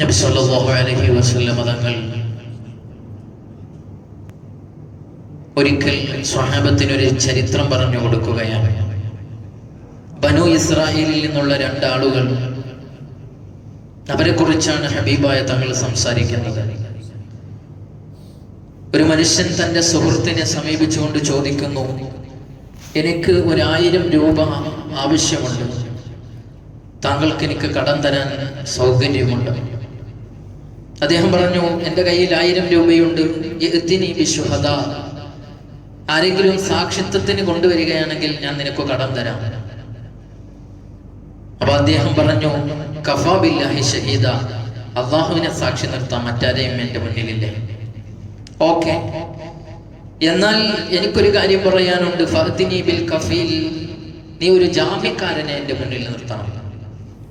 നബി സല്ലല്ലാഹു അലൈഹി വസല്ലം തങ്ങൾ ഒരിക്കൽ സ്വഹാബത്തിനൊരു ചരിത്രം പറഞ്ഞു കൊടുക്കുകയാണ്. ബനു ഇസ്രായേലിൽ നിന്നുള്ള രണ്ടാളുകൾ, അവരെ കുറിച്ചാണ് ഹബീബായ തങ്ങൾ സംസാരിക്കുന്നത്. ഒരു മനുഷ്യൻ തൻ്റെ സുഹൃത്തിനെ സമീപിച്ചുകൊണ്ട് ചോദിക്കുന്നു, എനിക്ക് 1000 രൂപ ആവശ്യമുണ്ട്, താങ്കൾക്ക് എനിക്ക് കടം തരാൻ സൗകര്യമുണ്ട്. അദ്ദേഹം പറഞ്ഞു, എൻ്റെ കയ്യിൽ 1000 രൂപയുണ്ട്, ഇഅ്തിനി ബിശുഹദാ, ആരെങ്കിലും സാക്ഷിത്വത്തിന് കൊണ്ടുവരികയാണെങ്കിൽ ഞാൻ നിനക്ക് കടം തരാം. അപ്പൊ അദ്ദേഹം പറഞ്ഞു, കഫാ ബില്ലാഹി ഷഹീദ, അള്ളാഹുവിനെ സാക്ഷി നിർത്താം, മറ്റാരെയും എൻ്റെ മുന്നിലില്ലേ. ഓക്കെ, എന്നാൽ എനിക്കൊരു കാര്യം പറയാനുണ്ട്, ഫഅ്തിനി ബിൽ കഫീൽ, നീ ഒരു ജാമ്യക്കാരനെ എൻ്റെ മുന്നിൽ നിർത്തണം.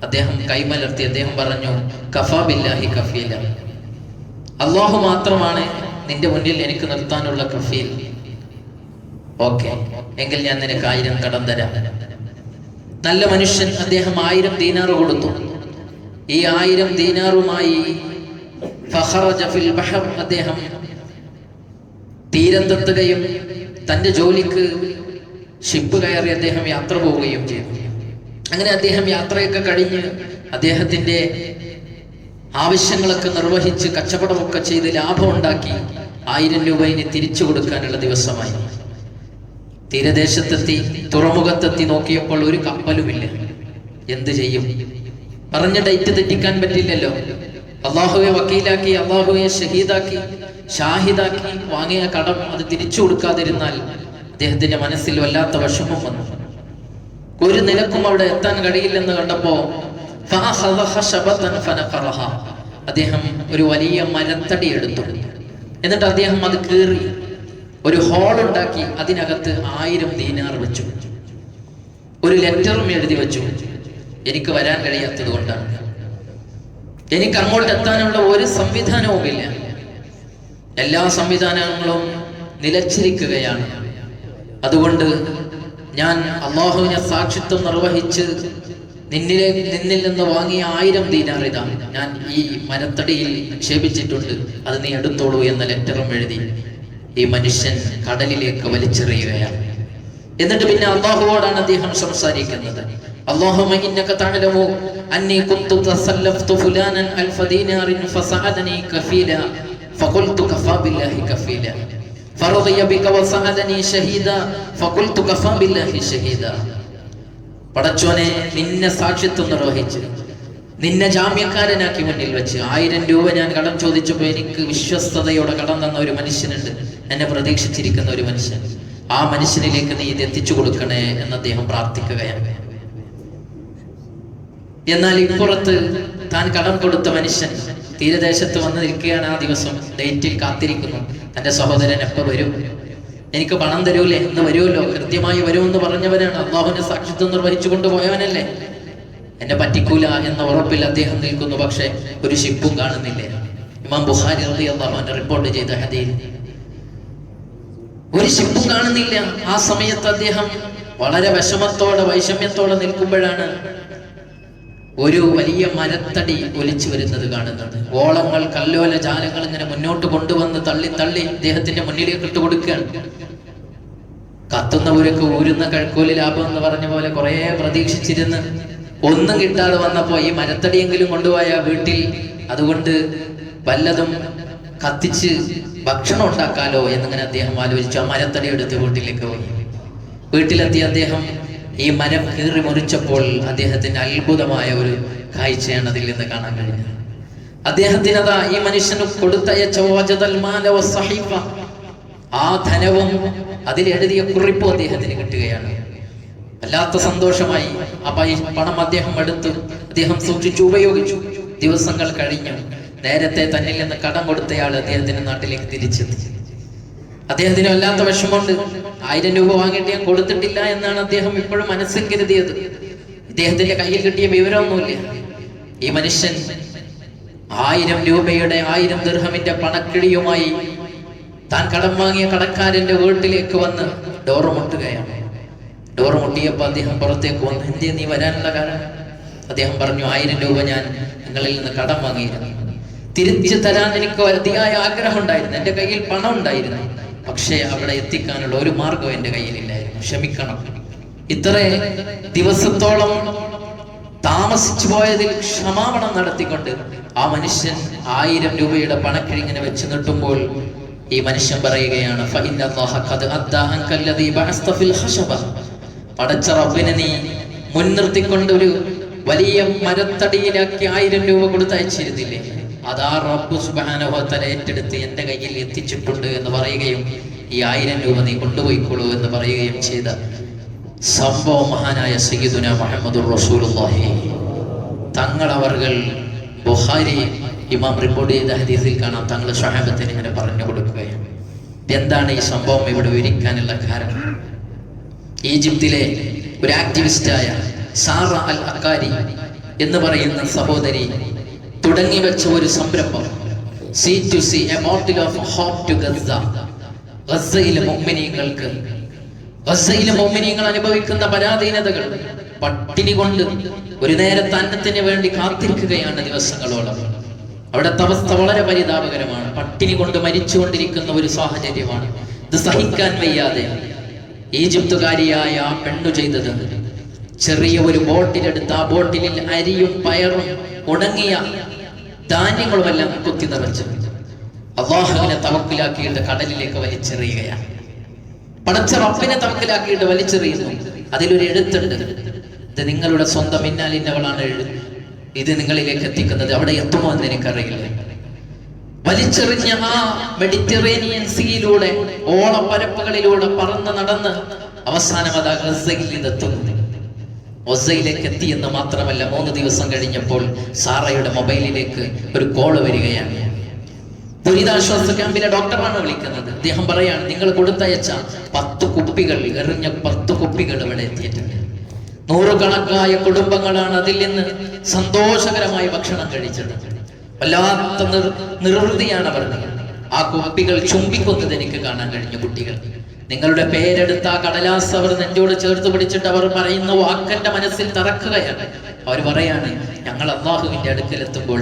അദ്ദേഹം കൈമലർത്തി അദ്ദേഹം പറഞ്ഞു, കഫാ ബില്ലാഹി കഫീല, അള്ളാഹു മാത്രമാണ് നിന്റെ മുന്നിൽ എനിക്ക് നിർത്താനുള്ള കഫീൽ. ഓക്കെ, എങ്കിൽ ഞാൻ നിനക്ക് 1000 കടം തരാം. നല്ല മനുഷ്യൻ, അദ്ദേഹം 1000 ദീനാർ കൊടുത്തു. ഈ 1000 ദീനാറുമായി ഫഖറജ ഫിൽ ബഹർ, അദ്ദേഹം തീരത്തെത്തുകയും തൻ്റെ ജോലിക്ക് ഷിപ്പ് കയറി അദ്ദേഹം യാത്ര പോവുകയും ചെയ്തു. അങ്ങനെ അദ്ദേഹം യാത്രയൊക്കെ കഴിഞ്ഞ് അദ്ദേഹത്തിൻ്റെ ആവശ്യങ്ങളൊക്കെ നിർവഹിച്ച് കച്ചവടമൊക്കെ ചെയ്ത് ലാഭമുണ്ടാക്കി 1000 രൂപ ഇനി തിരിച്ചു കൊടുക്കാനുള്ള ദിവസമായി. തീരദേശത്തെത്തി, തുറമുഖത്തെത്തി നോക്കിയപ്പോൾ ഒരു കപ്പലുമില്ല. എന്ത് ചെയ്യും? പറഞ്ഞ ഡേറ്റ് തെറ്റിക്കാൻ പറ്റില്ലല്ലോ. അള്ളാഹുവെ വക്കീലാക്കി, അള്ളാഹുവെ ഷാഹിദാക്കി വാങ്ങിയ കടം അത് തിരിച്ചു കൊടുക്കാതിരുന്നാൽ അദ്ദേഹത്തിന്റെ മനസ്സിൽ വല്ലാത്ത വിഷമം വന്നു. ഒരു നിലക്കും അവിടെ എത്താൻ കഴിയില്ലെന്ന് കണ്ടപ്പോ അദ്ദേഹം ഒരു വലിയ മരത്തടി എടുത്തു. എന്നിട്ട് അദ്ദേഹം അത് കീറി ഒരു ഹോൾ ഉണ്ടാക്കി അതിനകത്ത് 1000 ദീനാർ വെച്ചു. ഒരു ലെറ്ററും എഴുതി വെച്ചു, എനിക്ക് വരാൻ കഴിയാത്തത് കൊണ്ടാണ്, എനിക്ക് അങ്ങോട്ട് എത്താനുള്ള ഒരു സംവിധാനവുമില്ല, എല്ലാ സംവിധാനങ്ങളും നിലച്ചിരിക്കുകയാണ്. അതുകൊണ്ട് ഞാൻ അള്ളാഹുവിനെ സാക്ഷിത്വം നിർവഹിച്ച് നിന്നിൽ നിന്ന് വാങ്ങിയ 1000 ദീനാർ ഇതാ, ഞാൻ ഈ മരത്തടിയിൽ നിക്ഷേപിച്ചിട്ടുണ്ട്, അത് നീ എടുത്തോളൂ എന്ന ലെറ്ററും എഴുതി ഈ മനുഷ്യൻ കടലിലേക്ക് വലിച്ചെറിയുകയാണ്. എന്നിട്ട് പിന്നെ അള്ളാഹുവോടാണ് അദ്ദേഹം സംസാരിക്കുന്നത്. അല്ലാഹുമ്മ ഇന്നക തഅലമു അന്നി കുന്തു തസല്ലഫ്തു ഫുലാനൻ അൽഫ ദീനാറിൻ ഫസഅദനി കഫീല ഫഖുൽതു കഫാ ബില്ലാഹി കഫീല ഫറദിയ ബിക വസഅദനി ഷഹീദ ഫഖുൽതു കഫാ ബില്ലാഹി ഷഹീദ. പടച്ചോനെ, നിന്നെ സാക്ഷിത്വം നിർവഹിച്ച് നിന്നെ ജാമ്യക്കാരനാക്കി മുന്നിൽ വെച്ച് 1000 രൂപ ഞാൻ കടം ചോദിച്ചപ്പോൾ എനിക്ക് വിശ്വസ്തയോടെ കടം തന്ന ഒരു മനുഷ്യനുണ്ട്, എന്നെ പ്രതീക്ഷിച്ചിരിക്കുന്ന ഒരു മനുഷ്യൻ, ആ മനുഷ്യനിലേക്ക് നീ ഇത് എത്തിച്ചു കൊടുക്കണേ എന്ന് അദ്ദേഹം പ്രാർത്ഥിക്കുകയാണ്. എന്നാൽ ഇപ്പുറത്ത് താൻ കടം കൊടുത്ത മനുഷ്യൻ തീരദേശത്ത് വന്ന് നിൽക്കുകയാണ്. ആ ദിവസം ഡേറ്റിൽ കാത്തിരിക്കുന്നു, തന്റെ സഹോദരൻ എപ്പോ വരും, എനിക്ക് പണം തരൂലേ, എന്ന് വരുമല്ലോ, കൃത്യമായി വരുമെന്ന് പറഞ്ഞവനാണ്, അള്ളാഹുവിന്റെ സാക്ഷിത്വം നിർവഹിച്ചു കൊണ്ടുപോയവനല്ലേ, എന്നെ പറ്റിക്കൂല എന്ന ഉറപ്പിൽ അദ്ദേഹം നിൽക്കുന്നു. പക്ഷെ ഒരു ഷിപ്പും കാണുന്നില്ല. ഇമാം ബുഖാരി റളിയല്ലാഹു അൻഹു റിപ്പോർട്ട് ചെയ്ത ഹദീസ്, ഒരു ഷിപ്പും കാണുന്നില്ല. ആ സമയത്ത് അദ്ദേഹം വളരെ വിഷമത്തോടെ വൈഷമ്യത്തോടെ നിൽക്കുമ്പോഴാണ് ഒരു വലിയ മരത്തടി ഒലിച്ചു വരുന്നത് കാണുന്നത്. ഓളങ്ങൾ, കല്ലോല ജാലങ്ങൾ ഇങ്ങനെ മുന്നോട്ട് കൊണ്ടുവന്ന് തള്ളി തള്ളി അദ്ദേഹത്തിന്റെ മുന്നിലേക്ക് ഇട്ട് കൊടുക്കുകയാണ്. കത്തുന്നവരൊക്കെ ഊരുന്ന കഴുക്കോല് ലാഭം എന്ന് പറഞ്ഞ പോലെ കുറെ പ്രതീക്ഷിച്ചിരുന്ന് ഒന്നും കിട്ടാതെ വന്നപ്പോ ഈ മരത്തടിയെങ്കിലും കൊണ്ടുപോയ വീട്ടിൽ, അതുകൊണ്ട് വല്ലതും കത്തിച്ച് ഭക്ഷണം ഉണ്ടാക്കാലോ എന്നിങ്ങനെ അദ്ദേഹം ആലോചിച്ചു. ആ മരത്തടി എടുത്ത് വീട്ടിലേക്ക് പോയി. വീട്ടിലെത്തി അദ്ദേഹം ഈ മരം കീറി മുറിച്ചപ്പോൾ അദ്ദേഹത്തിന് അത്ഭുതമായ ഒരു കാഴ്ചയാണ് അതിൽ നിന്ന് കാണാൻ കഴിഞ്ഞത്. അദ്ദേഹത്തിനതാ ഈ മനുഷ്യന് കൊടുത്തയച്ച ആ ധനവും അതിലെഴുതിയ കുറിപ്പും അദ്ദേഹത്തിന് കിട്ടുകയാണ്. വല്ലാത്ത സന്തോഷമായി. അപ്പൊ ഈ പണം അദ്ദേഹം എടുത്തു, അദ്ദേഹം സൂക്ഷിച്ചു ഉപയോഗിച്ചു. ദിവസങ്ങൾ കഴിഞ്ഞു. നേരത്തെ തന്നിൽ നിന്ന് കടം കൊടുത്തയാൾ അദ്ദേഹത്തിന്റെ നാട്ടിലേക്ക് തിരിച്ചെത്തി. അദ്ദേഹത്തിന് വല്ലാത്ത വിഷമമുണ്ട്. 1000 രൂപ വാങ്ങിയിട്ട് ഞാൻ കൊടുത്തിട്ടില്ല എന്നാണ് അദ്ദേഹം ഇപ്പോഴും മനസ്സിൽ കരുതിയത്. ഇദ്ദേഹത്തിന്റെ കയ്യിൽ കിട്ടിയ വിവരമൊന്നുമില്ല. ഈ മനുഷ്യൻ 1000 രൂപയുടെ 1000 ദിർഹമിന്റെ പണക്കിഴിയുമായി താൻ കടം വാങ്ങിയ കടക്കാരന്റെ വീട്ടിലേക്ക് വന്ന് ഡോറ് മുട്ടുകയാണ്. ഡോറ് മുട്ടിയപ്പോൾ അദ്ദേഹം പുറത്തേക്ക് വന്നു. എന്തേ നീ വരാനുള്ള കാരണം? അദ്ദേഹം പറഞ്ഞു, 1000 രൂപ ഞാൻ നിങ്ങളിൽ നിന്ന് കടം വാങ്ങിയിരുന്നു, തിരിച്ചു തരാൻ എനിക്ക് അതിയായ ആഗ്രഹം ഉണ്ടായിരുന്നു, എൻ്റെ കയ്യിൽ പണം ഉണ്ടായിരുന്നു, പക്ഷേ അവിടെ എത്തിക്കാനുള്ള ഒരു മാർഗം എൻ്റെ കയ്യിലില്ലായിരുന്നു, ക്ഷമിക്കണം. ഇത്ര ദിവസത്തോളം താമസിച്ചു പോയതിൽ ക്ഷമാപണം നടത്തിക്കൊണ്ട് ആ മനുഷ്യൻ 1000 രൂപയുടെ പണക്കിഴിങ്ങനെ വെച്ച് നീട്ടുമ്പോൾ ഈ മനുഷ്യൻ പറയുകയാണ്, പടച്ച റബ്ബിനെ നീ മുൻനിർത്തിക്കൊണ്ട് ഒരു വലിയ മരത്തടിയിലാക്കി 1000 രൂപ കൊടുത്തയച്ചിരുന്നില്ലേ, അതാ റബ്ബ് സുബ്ഹാനഹു വ തആല ഏറ്റെടുത്ത് എൻ്റെ കയ്യിൽ എത്തിച്ചിട്ടുണ്ട് എന്ന് പറയുകയും ഈ 1000 രൂപ നീ കൊണ്ടുപോയിക്കോളൂ എന്ന് പറയുകയും ചെയ്ത സംഭവം മഹാനായ സയ്യിദുനാ മുഹമ്മദുർ റസൂലുള്ളാഹി തങ്ങൾ അവർകൾ ബുഖാരി ഇമാം റിപ്പോർട്ട് ചെയ്ത ഹദീസിൽ കാണാം, തങ്ങൾ സ്വഹാബത്തിന് ഇങ്ങനെ പറഞ്ഞു കൊടുക്കുകയാണ്. എന്താണ് ഈ സംഭവം ഇവിടെ വിവരിക്കാനുള്ള കാരണം? ഈജിപ്തിലെ ഒരു ആക്ടിവിസ്റ്റായ സാറ അൽ അക്കാരി എന്ന് പറയുന്ന സഹോദരി തുടങ്ങി വെച്ച ഒരു സംരംഭം, C2C, a bottle of hope to Gaza. ഗസയിലെ മുഅ്മിനീങ്ങൾക്ക്, ഗസയിലെ മുഅ്മിനീങ്ങൾ അനുഭവിക്കുന്ന പരാധീനതകൾ, പട്ടിണി കൊണ്ട് ഒരു നേരത്തെ അന്നത്തിന് വേണ്ടി കാത്തിരിക്കുകയാണ് ദിവസങ്ങളോളം. അവിടുത്തെ അവസ്ഥ വളരെ പരിതാപകരമാണ്. പട്ടിണി കൊണ്ട് മരിച്ചുകൊണ്ടിരിക്കുന്ന ഒരു സാഹചര്യമാണ്. ഇത് സഹിക്കാൻ വയ്യാതെ ഈജിപ്തുകാരിയായ ആ പെണ്ണു ചെയ്തത്, ചെറിയ ഒരു ബോട്ടിലെടുത്ത് ആ ബോട്ടിലിൽ അരിയും പയറും ഉണങ്ങിയ ധാന്യങ്ങളുമെല്ലാം കുത്തി നിറച്ച് അല്ലാഹുവിനെ തവക്കുലാക്കിയിട്ട് കടലിലേക്ക് വലിച്ചെറിയുകയാണ്. പടച്ച റബ്ബിനെ തവക്കുലാക്കിയിട്ട് വലിച്ചെറിയുന്നു. അതിലൊരു എഴുത്തുണ്ട്, ഇത് നിങ്ങളുടെ സ്വന്തം ഇന്നാലിന്നവളാണ് ഇത് നിങ്ങളിലേക്ക് എത്തിക്കുന്നത്, അവിടെ എത്തുമോ എന്ന് എനിക്കറിയില്ല. വലിച്ചെറിഞ്ഞ ആ മെഡിറ്ററേനിയൻ സീയിലൂടെ ഓളപ്പരപ്പുകളിലൂടെ പറന്ന് നടന്ന് അവസാനം അത് ഗസയിൽ ഇതെത്തുന്നു. ഗസയിലേക്ക് എത്തി എന്ന് മാത്രമല്ല, 3 ദിവസം കഴിഞ്ഞപ്പോൾ സാറയുടെ മൊബൈലിലേക്ക് ഒരു കോള് വരികയാണ്. ദുരിതാശ്വാസ ക്യാമ്പിലെ ഡോക്ടറാണ് വിളിക്കുന്നത്. അദ്ദേഹം പറയാണ്, നിങ്ങൾ കൊടുത്തയച്ച 10 കുപ്പികൾ, എറിഞ്ഞ 10 കുപ്പികൾ ഇവിടെ എത്തിയിട്ടുണ്ട്. 100 കണക്കായ കുടുംബങ്ങളാണ് അതിൽ നിന്ന് സന്തോഷകരമായ ഭക്ഷണം കഴിച്ചത്. വല്ലാത്ത നിർവൃതിയാണ് അവർ. ആ കുപ്പികൾ ചുംബിക്കുന്നത് എനിക്ക് കാണാൻ കഴിഞ്ഞു. കുട്ടികൾ നിങ്ങളുടെ പേരെടുത്ത ആ കടലാസ് അവർ നെഞ്ചോട് ചേർത്ത് പിടിച്ചിട്ട് അവർ പറയുന്ന വാക്കന്റെ മനസ്സിൽ തറക്കുകയാണ്. അവർ പറയാണ്, ഞങ്ങൾ അല്ലാഹുവിന്റെ അടുക്കലെത്തുമ്പോൾ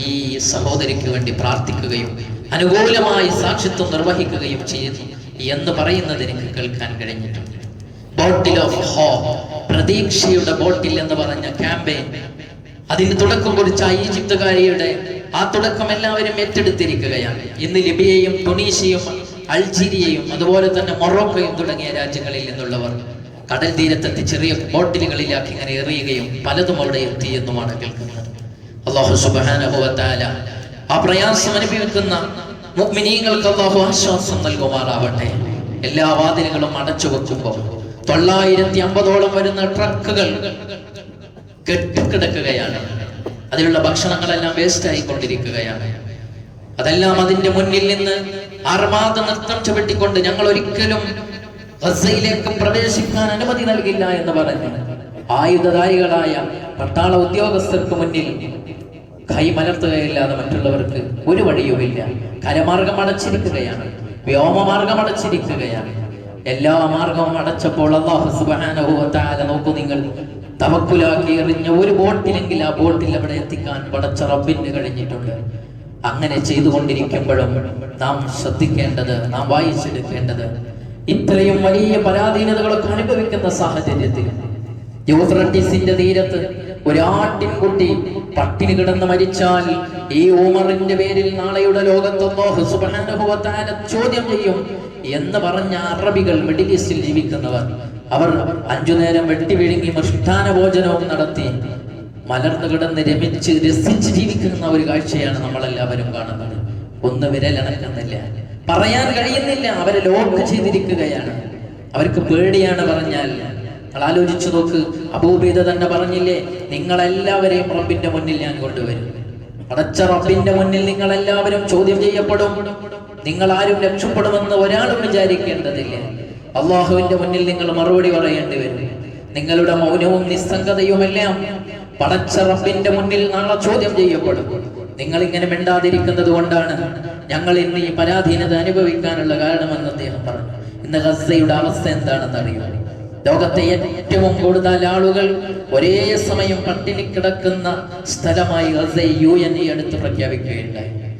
ഈ സഹോദരിക്ക് വേണ്ടി പ്രാർത്ഥിക്കുകയും അനുകൂലമായി സാക്ഷിത്വം നിർവഹിക്കുകയും ചെയ്യുന്നു എന്ന് പറയുന്നത് എനിക്ക് കേൾക്കാൻ കഴിഞ്ഞിട്ടുണ്ട്. ബോട്ടിൽ ഓഫ് ഹോപ്പ്, പ്രതീക്ഷയുടെ ബോട്ടിൽ എന്ന് പറഞ്ഞ ക്യാമ്പയിൻ, അതിന് തുടക്കം കുറിച്ച ഈജിപ്തുകാരിയുടെ ആ തുടക്കം എല്ലാവരും ഏറ്റെടുത്തിരിക്കുകയാണ്. ഇന്ന് ലിബിയയും ടുണീഷ്യയും അൾജീരിയയും അതുപോലെ തന്നെ മൊറോക്കോയും തുടങ്ങിയ രാജ്യങ്ങളിൽ നിന്നുള്ളവർ കടൽ തീരത്തെത്തി ചെറിയ ബോട്ടിലുകളിലാക്കി ഇങ്ങനെ എറിയുകയും പലതും അവിടെ എത്തിയെന്നുമാണ് കേൾക്കുന്നത്. അല്ലാഹു സുബ്ഹാനഹു വ തആല ആ പ്രയാസം അനുഭവിക്കുന്ന മുഅ്മിനീങ്ങൾക്ക് അല്ലാഹു ആശ്വാസം നൽകുമാറാവട്ടെ. എല്ലാ വാതിലുകളും അടച്ചു വെക്കുമ്പോൾ 950ഓളം വരുന്ന ട്രക്കുകൾ കെട്ടിക്കിടക്കുകയാണ്. അതിലുള്ള ഭക്ഷണങ്ങളെല്ലാം വേസ്റ്റ് ആയിക്കൊണ്ടിരിക്കുകയാണ്. അതെല്ലാം അതിന്റെ മുന്നിൽ നിന്ന് ആർമാദ നൃത്തം ചവിട്ടിക്കൊണ്ട് ഞങ്ങൾ ഒരിക്കലും ഗസയിലേക്ക് പ്രവേശിക്കാൻ അനുമതി നൽകില്ല എന്ന് പറഞ്ഞ് ആയുധധാരികളായ പട്ടാള ഉദ്യോഗസ്ഥർക്ക് മുന്നിൽ കൈമലർത്തുകയില്ലാതെ മറ്റുള്ളവർക്ക് ഒരു വഴിയുമില്ല. കരമാർഗം അടച്ചിരിക്കുകയാണ്, വ്യോമമാർഗം അടച്ചിരിക്കുകയാണ്. എല്ലാ മാർഗവും അടച്ചപ്പോൾ അല്ലാഹു സുബ്ഹാനഹു വ തആല നോക്കൂ, നിങ്ങൾ തവക്കുലാക്കി എറിഞ്ഞ ഒരു ബോട്ടിലെങ്കിൽ ആ ബോട്ടിൽ അവിടെ എത്തിക്കാൻ പടച്ച റബ്ബിന് കഴിഞ്ഞിട്ടുണ്ട്. അങ്ങനെ ചെയ്തുകൊണ്ടിരിക്കുമ്പോഴും നാം ശ്രദ്ധിക്കേണ്ടത്, നാം വായിച്ചെടുക്കേണ്ടത്, ഇത്രയും വലിയ പരാധീനതകളൊക്കെ അനുഭവിക്കുന്ന സാഹചര്യത്തിൽ യൂഫ്രട്ടീസിന്റെ തീരത്ത് ഒരാട്ടിൻകുട്ടി പട്ടിണി കിടന്ന് മരിച്ചാൽ ഈ ഉമറിന്റെ പേരിൽ നാളെയുടെ ലോകത്ത് അല്ലാഹു സുബ്ഹാനഹു വ തആല ചോദ്യം ചെയ്യും എന്ന് പറഞ്ഞ അറബികൾ, മിഡിൽ ഈസ്റ്റിൽ ജീവിക്കുന്നവർ, അവർ 5 നേരം വെട്ടി വിഴുങ്ങി മൃഷ്ടാന ഭോജനവും നടത്തി മലർന്നു കിടന്ന് രമിച്ച് രസിച്ച് ജീവിക്കുന്ന ഒരു കാഴ്ചയാണ് നമ്മളെല്ലാവരും കാണുന്നത്. ഒന്ന് വിരലണക്കുന്നില്ല, പറയാൻ കഴിയുന്നില്ല, അവരെ ലോക്ക് ചെയ്തിരിക്കുകയാണ്. അവർക്ക് പേടിയാണ് പറഞ്ഞാൽ. നിങ്ങൾ ആലോചിച്ചു നോക്ക്, അബൂബൈദ തന്നെ പറഞ്ഞില്ലേ, നിങ്ങളെല്ലാവരെയും റബ്ബിന്റെ മുന്നിൽ ഞാൻ കൊണ്ടുവരും. അടച്ച റബ്ബിന്റെ മുന്നിൽ നിങ്ങളെല്ലാവരും ചോദ്യം ചെയ്യപ്പെടും. നിങ്ങൾ ആരും രക്ഷപ്പെടുമെന്ന് ഒരാളും വിചാരിക്കേണ്ടതില്ല. അള്ളാഹുവിന്റെ മുന്നിൽ നിങ്ങൾ മറുപടി പറയേണ്ടി വരും. നിങ്ങളുടെ മൗനവും നിസ്സംഗതയുമെല്ലാം പടച്ച റബ്ബിന്റെ മുന്നിൽ നാളെ ചോദ്യം ചെയ്യപ്പെടും. നിങ്ങൾ ഇങ്ങനെ മിണ്ടാതിരിക്കുന്നത് കൊണ്ടാണ് ഞങ്ങൾ ഇന്ന് ഈ പരാധീനത അനുഭവിക്കാനുള്ള കാരണമെന്ന് അദ്ദേഹം പറഞ്ഞു. ഇന്ന് ഗസയുടെ അവസ്ഥ എന്താണെന്ന് അറിയുമോ? ലോകത്തെ ഏറ്റവും കൂടുതൽ ആളുകൾ ഒരേ സമയം പട്ടിണി കിടക്കുന്ന സ്ഥലമായി ഗസയെ UN എടുത്ത് പ്രഖ്യാപിക്കുകയുണ്ടായി.